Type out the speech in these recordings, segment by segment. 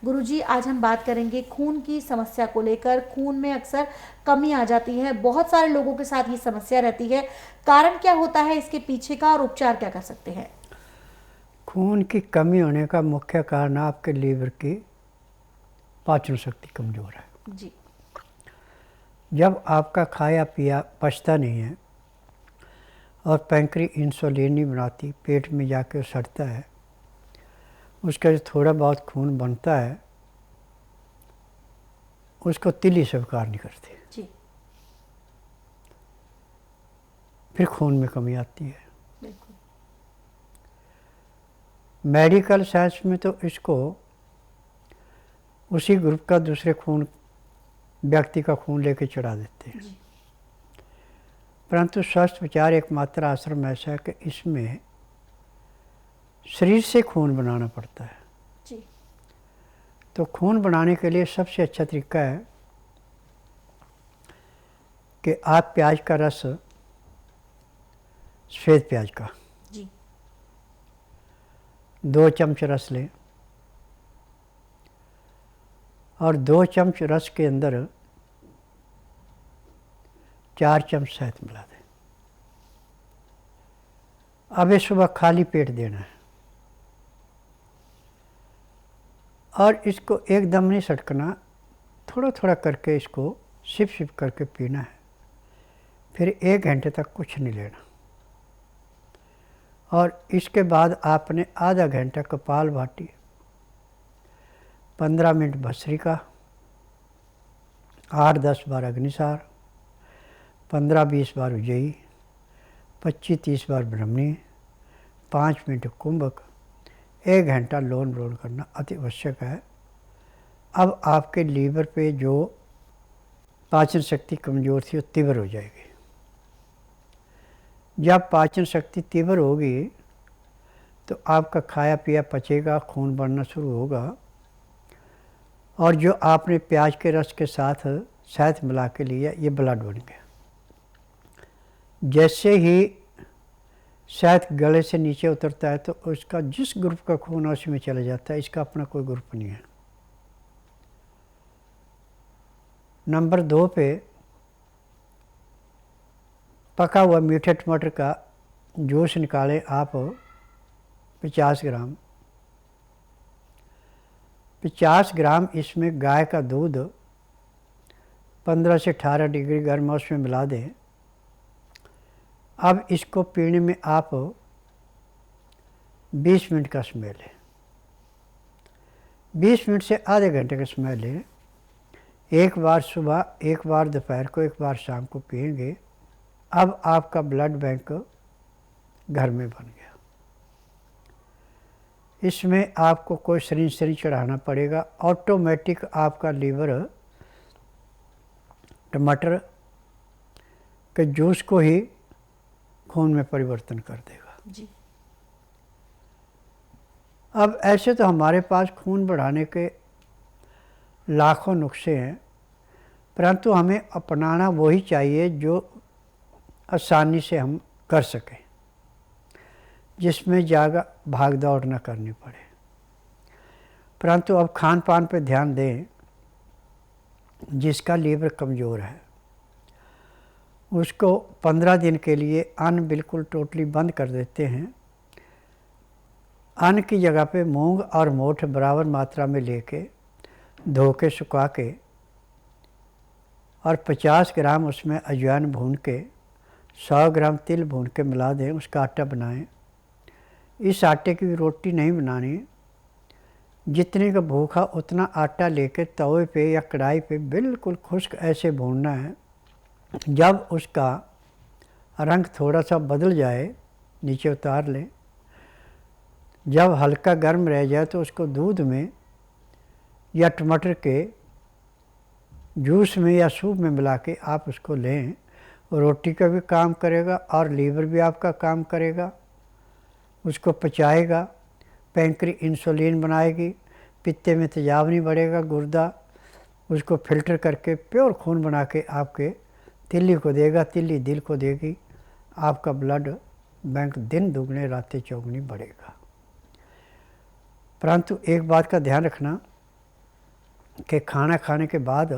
गुरुजी, आज हम बात करेंगे खून की समस्या को लेकर। खून में अक्सर कमी आ जाती है, बहुत सारे लोगों के साथ ये समस्या रहती है। कारण क्या होता है इसके पीछे का, और उपचार क्या कर सकते हैं? खून की कमी होने का मुख्य कारण आपके लीवर की पाचन शक्ति कमज़ोर है। जी। जब आपका खाया पिया पचता नहीं है और पैंक्री इंसुलिन नहीं बनाती, पेट में जाके सड़ता है, उसका जो थोड़ा बहुत खून बनता है उसको तिल्ली स्वीकार नहीं करती, जी। फिर खून में कमी आती है। बिल्कुल। मेडिकल साइंस में तो इसको उसी ग्रुप का दूसरे खून व्यक्ति का खून लेके चढ़ा देते हैं। जी। परंतु स्वस्थ विचार एकमात्र आश्रम ऐसा है कि इसमें शरीर से खून बनाना पड़ता है। जी। तो खून बनाने के लिए सबसे अच्छा तरीका है कि आप प्याज का रस, सफ़ेद प्याज का जी। 2 चम्मच रस लें और 2 चम्मच रस के अंदर 4 चम्मच शहद मिला दें। अब ये सुबह खाली पेट देना है और इसको एकदम नहीं सटकना, थोड़ा थोड़ा करके इसको सिप सिप करके पीना है। फिर 1 घंटे तक कुछ नहीं लेना और इसके बाद आपने आधा घंटा कपालभाति, 15 मिनट भस्त्रिका, 8-10 बार अग्निसार, 15-20 बार उज्जयी, 25-30 बार ब्रह्मणी, 5 मिनट कुंभक, 1 घंटा लोन रोल करना अति आवश्यक है। अब आपके लीवर पे जो पाचन शक्ति कमज़ोर थी वो तीव्र हो जाएगी। जब पाचन शक्ति तीव्र होगी तो आपका खाया पिया पचेगा, खून बढ़ना शुरू होगा और जो आपने प्याज के रस के साथ शहद मिला के लिया, ये ब्लड बन गया। जैसे ही शहद गले से नीचे उतरता है तो उसका जिस ग्रुप का खून है उसी में चला जाता है, इसका अपना कोई ग्रुप नहीं है। नंबर 2 पे पका हुआ मीठे टमाटर का जूस निकालें आप 50 ग्राम। 50 ग्राम इसमें गाय का दूध 15 से 18 डिग्री गर्म है उसमें मिला दें। अब इसको पीने में आप 20 मिनट का समय लें, 20 मिनट से आधे घंटे का समय लें। एक बार सुबह, एक बार दोपहर को, एक बार शाम को पिएंगे। अब आपका ब्लड बैंक घर में बन गया। इसमें आपको कोई सरिंज चढ़ाना पड़ेगा, ऑटोमेटिक आपका लीवर टमाटर के जूस को ही खून में परिवर्तन कर देगा। जी। अब ऐसे तो हमारे पास खून बढ़ाने के लाखों नुस्खे हैं, परंतु हमें अपनाना वही चाहिए जो आसानी से हम कर सकें, जिसमें ज़्यादा भाग दौड़ न करनी पड़े। परंतु अब खान पान पे ध्यान दें। जिसका लीवर कमज़ोर है उसको 15 दिन के लिए अन्न बिल्कुल टोटली बंद कर देते हैं। अन्न की जगह पे मूंग और मोठ बराबर मात्रा में लेके धो के सुखा के और 50 ग्राम उसमें अजवाइन भून के, 100 ग्राम तिल भून के मिला दें, उसका आटा बनाएं। इस आटे की रोटी नहीं बनानी, जितने का भूखा उतना आटा लेके तवे पे या कढ़ाई पे बिल्कुल खुश्क ऐसे भूनना है। जब उसका रंग थोड़ा सा बदल जाए नीचे उतार लें। जब हल्का गर्म रह जाए तो उसको दूध में या टमाटर के जूस में या सूप में मिला के आप उसको लें। रोटी का भी काम करेगा और लीवर भी आपका काम करेगा, उसको पचाएगा, पैंक्री इंसुलिन बनाएगी, पित्ते में तेजाब नहीं बढ़ेगा, गुर्दा उसको फिल्टर करके प्योर खून बना के आपके तिल्ली को देगा, तिल्ली दिल को देगी। आपका ब्लड बैंक दिन दुगने रातें चौगुनी बढ़ेगा। परंतु एक बात का ध्यान रखना कि खाना खाने के बाद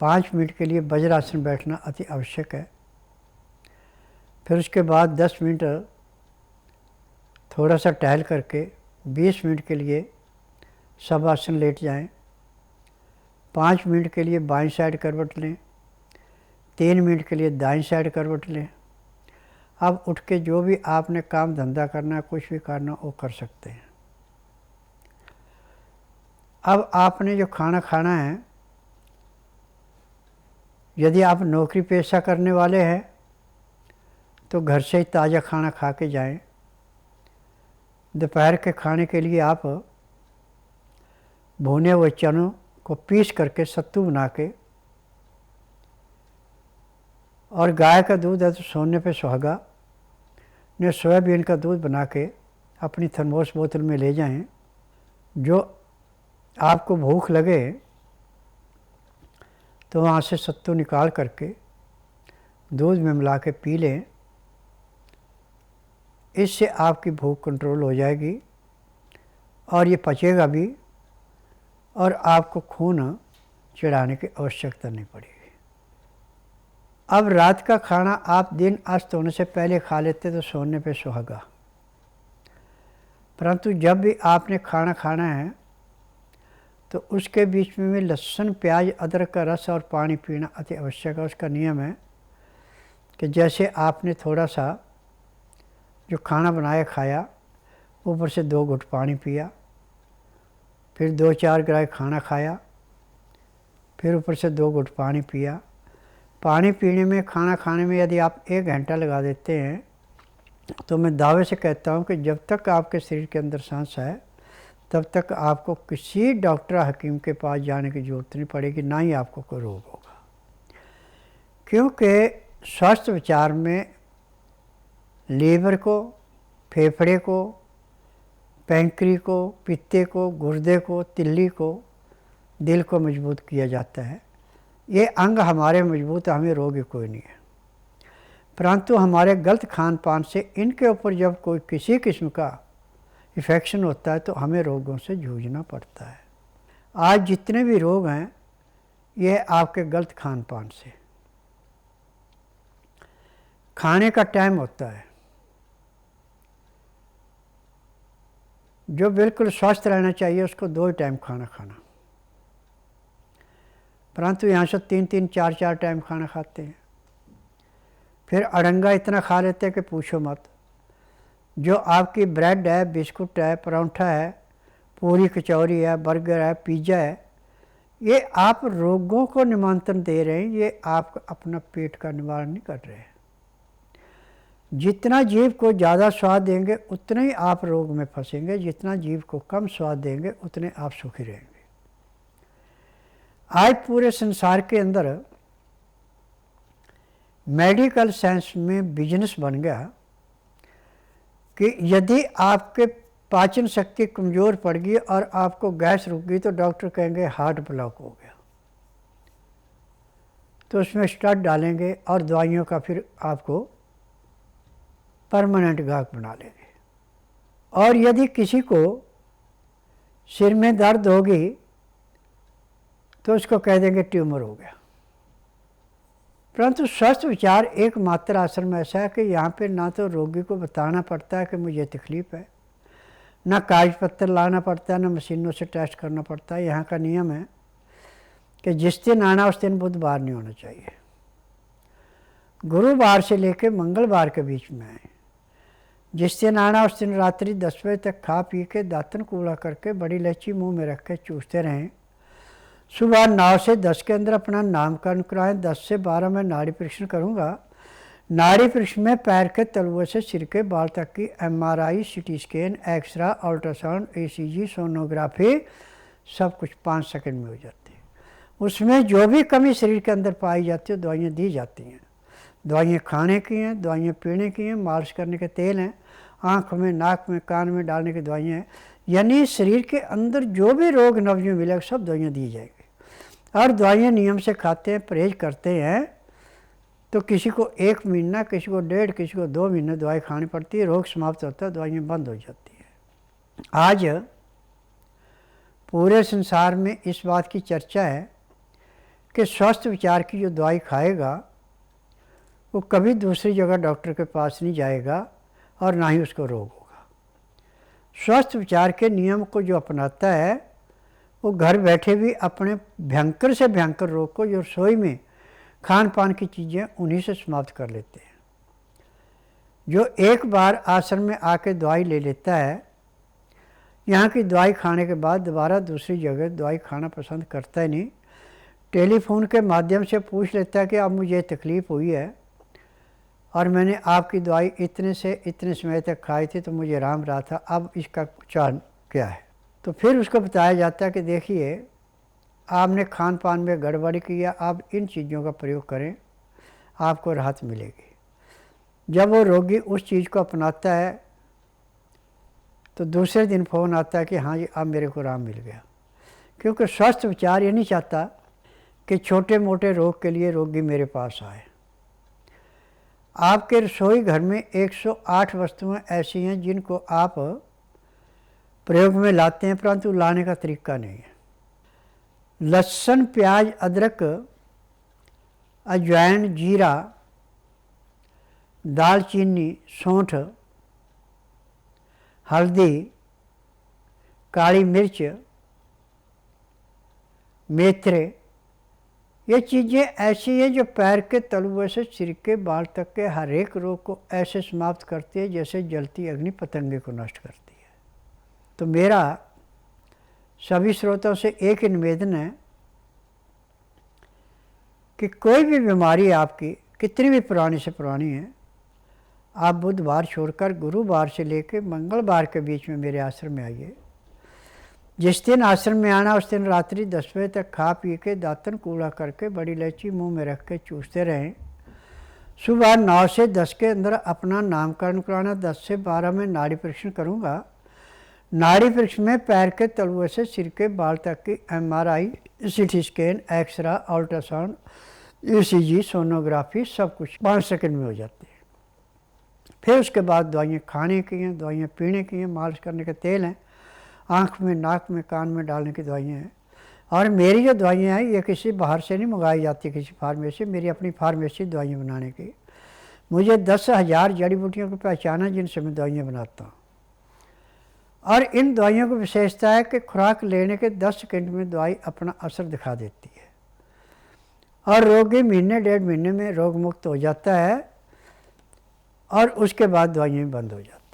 5 मिनट के लिए वज्रासन बैठना अति आवश्यक है। फिर उसके बाद 10 मिनट थोड़ा सा टहल करके 20 मिनट के लिए शवासन लेट जाएं। 5 मिनट के लिए बाईं साइड करवट लें। 3 मिनट के लिए दाईं साइड करवट लें। अब उठ के जो भी आपने काम धंधा करना है, कुछ भी करना, वो कर सकते हैं। अब आपने जो खाना खाना है, यदि आप नौकरी पेशा करने वाले हैं तो घर से ही ताज़ा खाना खा के जाएं। दोपहर के खाने के लिए आप भुने हुए चनों को पीस करके सत्तू बना के, और गाय का दूध है तो सोने पे सुहागा, ने सोयाबीन का दूध बना के अपनी थर्मोस बोतल में ले जाएं। जो आपको भूख लगे तो वहाँ से सत्तू निकाल करके दूध में मिला के पी लें। इससे आपकी भूख कंट्रोल हो जाएगी और ये पचेगा भी, और आपको खून चढ़ाने की आवश्यकता नहीं पड़ेगी। अब रात का खाना आप दिन अस्त होने से पहले खा लेते तो सोने पे सुहागा, परंतु जब भी आपने खाना खाना है तो उसके बीच में लहसुन, प्याज, अदरक का रस और पानी पीना अति आवश्यक है। उसका नियम है कि जैसे आपने थोड़ा सा जो खाना बनाया खाया, ऊपर से 2 घुट पानी पिया, फिर 2-4 ग्राम खाना खाया, फिर ऊपर से 2 घुट पानी पिया। पानी पीने में, खाना खाने में यदि आप 1 घंटा लगा देते हैं तो मैं दावे से कहता हूं कि जब तक आपके शरीर के अंदर सांस है तब तक आपको किसी डॉक्टर हकीम के पास जाने की ज़रूरत नहीं पड़ेगी, ना ही आपको कोई रोग होगा। क्योंकि स्वास्थ्य विचार में लीवर को, फेफड़े को, पैंक्री को, पित्ते को, गुर्दे को, तिल्ली को, दिल को मजबूत किया जाता है। ये अंग हमारे मजबूत, हमें रोग कोई नहीं है, परंतु हमारे गलत खान पान से इनके ऊपर जब कोई किसी किस्म का इन्फेक्शन होता है तो हमें रोगों से जूझना पड़ता है। आज जितने भी रोग हैं ये आपके गलत खान पान से। खाने का टाइम होता है, जो बिल्कुल स्वस्थ रहना चाहिए उसको 2 टाइम खाना खाना, परंतु यहाँ से 3-3, 4-4 टाइम खाना खाते हैं। फिर अड़ंगा इतना खा लेते हैं कि पूछो मत। जो आपकी ब्रेड है, बिस्कुट है, परांठा है, पूरी कचौरी है, बर्गर है, पिज़्ज़ा है, ये आप रोगों को निमंत्रण दे रहे हैं, ये आप अपना पेट का निवारण नहीं कर रहे हैं। जितना जीव को ज़्यादा स्वाद देंगे उतने ही आप रोग में फंसेंगे, जितना जीव को कम स्वाद देंगे उतने आप सुखी रहेंगे। आज पूरे संसार के अंदर मेडिकल साइंस में बिजनेस बन गया कि यदि आपके पाचन शक्ति कमज़ोर पड़ गई और आपको गैस रुक गई तो डॉक्टर कहेंगे हार्ट ब्लॉक हो गया, तो उसमें स्टड डालेंगे और दवाइयों का फिर आपको परमानेंट गाहक बना लेंगे। और यदि किसी को सिर में दर्द होगी तो उसको कह देंगे ट्यूमर हो गया। परंतु स्वस्थ विचार एकमात्र आश्रम ऐसा है कि यहाँ पे ना तो रोगी को बताना पड़ता है कि मुझे तकलीफ़ है, ना कागज पत्तर लाना पड़ता है, ना मशीनों से टेस्ट करना पड़ता है। यहाँ का नियम है कि जिस दिन आना उस दिन बुधवार नहीं होना चाहिए, गुरुवार से लेकर मंगलवार के बीच में आए। जिस दिन आना उस दिन रात्रि 10 बजे तक खा पी के दातन कूड़ा करके बड़ी इलायची मुंह में रख के चूसते रहें। सुबह 9 से 10 के अंदर अपना नामकरण कराएं। 10 से 12 में नाड़ी परीक्षण करूँगा। नाड़ी परीक्षण में पैर के तलुए से सिर के बाल तक की MRI, CT scan, x-ray, ultrasound, ECG, sonography सब कुछ 5 सेकंड में हो जाती है। उसमें जो भी कमी शरीर के अंदर पाई जाती है दवाइयाँ दी जाती हैं। दवाइयाँ खाने की हैं, दवाइयाँ पीने की हैं, मालिश करने के तेल हैं, आँख में, नाक में, कान में डालने की दवाइयाँ हैं। यानी शरीर के अंदर जो भी रोग नवजियों मिलेगा सब दवाइयाँ दी जाएगी। और दवाइयाँ नियम से खाते हैं, परहेज करते हैं तो किसी को 1 महीना, किसी को 1.5, किसी को 2 महीने दवाई खानी पड़ती है। रोग समाप्त होता है, दवाइयाँ बंद हो जाती है। आज पूरे संसार में इस बात की चर्चा है कि स्वस्थ विचार की जो दवाई खाएगा वो कभी दूसरी जगह डॉक्टर के पास नहीं जाएगा और ना ही उसको रोग होगा। स्वस्थ विचार के नियम को जो अपनाता है वो घर बैठे भी अपने भयंकर से भयंकर रोग को, जो रसोई में खान पान की चीज़ें, उन्हीं से समाप्त कर लेते हैं। जो एक बार आश्रम में आके दवाई ले लेता है, यहाँ की दवाई खाने के बाद दोबारा दूसरी जगह दवाई खाना पसंद करता ही नहीं। टेलीफोन के माध्यम से पूछ लेता है कि अब मुझे तकलीफ़ हुई है और मैंने आपकी दवाई इतने से इतने समय तक खाई थी तो मुझे आराम रहा था, अब इसका उपचार क्या है। तो फिर उसको बताया जाता है कि देखिए आपने खान पान में गड़बड़ी की है, आप इन चीज़ों का प्रयोग करें, आपको राहत मिलेगी। जब वो रोगी उस चीज़ को अपनाता है तो दूसरे दिन फ़ोन आता है कि हाँ जी अब मेरे को आराम मिल गया। क्योंकि स्वस्थ विचार ये नहीं चाहता कि छोटे मोटे रोग के लिए रोगी मेरे पास आए। आपके रसोई घर में 108 वस्तुएं ऐसी हैं जिनको आप प्रयोग में लाते हैं, परंतु लाने का तरीका नहीं है। लहसुन, प्याज, अदरक, अजवाइन, जीरा, दालचीनी, सौंठ, हल्दी, काली मिर्च, मेथरे, ये चीज़ें ऐसी हैं जो पैर के तलुए से सिर के बाल तक के हर एक रोग को ऐसे समाप्त करती है जैसे जलती अग्नि पतंगे को नष्ट करती है। तो मेरा सभी श्रोताओं से एक ही निवेदन है कि कोई भी बीमारी आपकी कितनी भी पुरानी से पुरानी है, आप बुधवार छोड़कर गुरुवार से लेकर मंगलवार के बीच में मेरे आश्रम में आइए। जिस दिन आश्रम में आना उस दिन रात्रि 10 बजे तक खा पी के दातन कूड़ा करके बड़ी इलायची मुंह में रख के चूसते रहें। सुबह 9 से 10 के अंदर अपना नामकरण कराना। 10 से 12 में नाड़ी परीक्षण करूँगा। नाड़ी परीक्षण में पैर के तलुए से सिर के बाल तक की MRI, CT scan, x-ray, ultrasound, ECG, sonography सब कुछ 5 सेकंड में हो जाती है। फिर उसके बाद दवाइयाँ खाने की हैं, दवाइयाँ पीने की हैं, मालिश करने के तेल हैं, आँख में, नाक में, कान में डालने की दवाइयाँ हैं। और मेरी जो दवाइयाँ हैं ये किसी बाहर से नहीं मंगाई जाती, किसी फार्मेसी, मेरी अपनी फार्मेसी दवाइयाँ बनाने की। मुझे 10,000 जड़ी बूटियों की पहचान है जिनसे मैं दवाइयाँ बनाता हूँ। और इन दवाइयों की विशेषता है कि खुराक लेने के 10 सेकंड में दवाई अपना असर दिखा देती है और रोगी महीने 1.5 महीने में रोग मुक्त हो जाता है और उसके बाद दवाइयाँ बंद हो जाती हैं।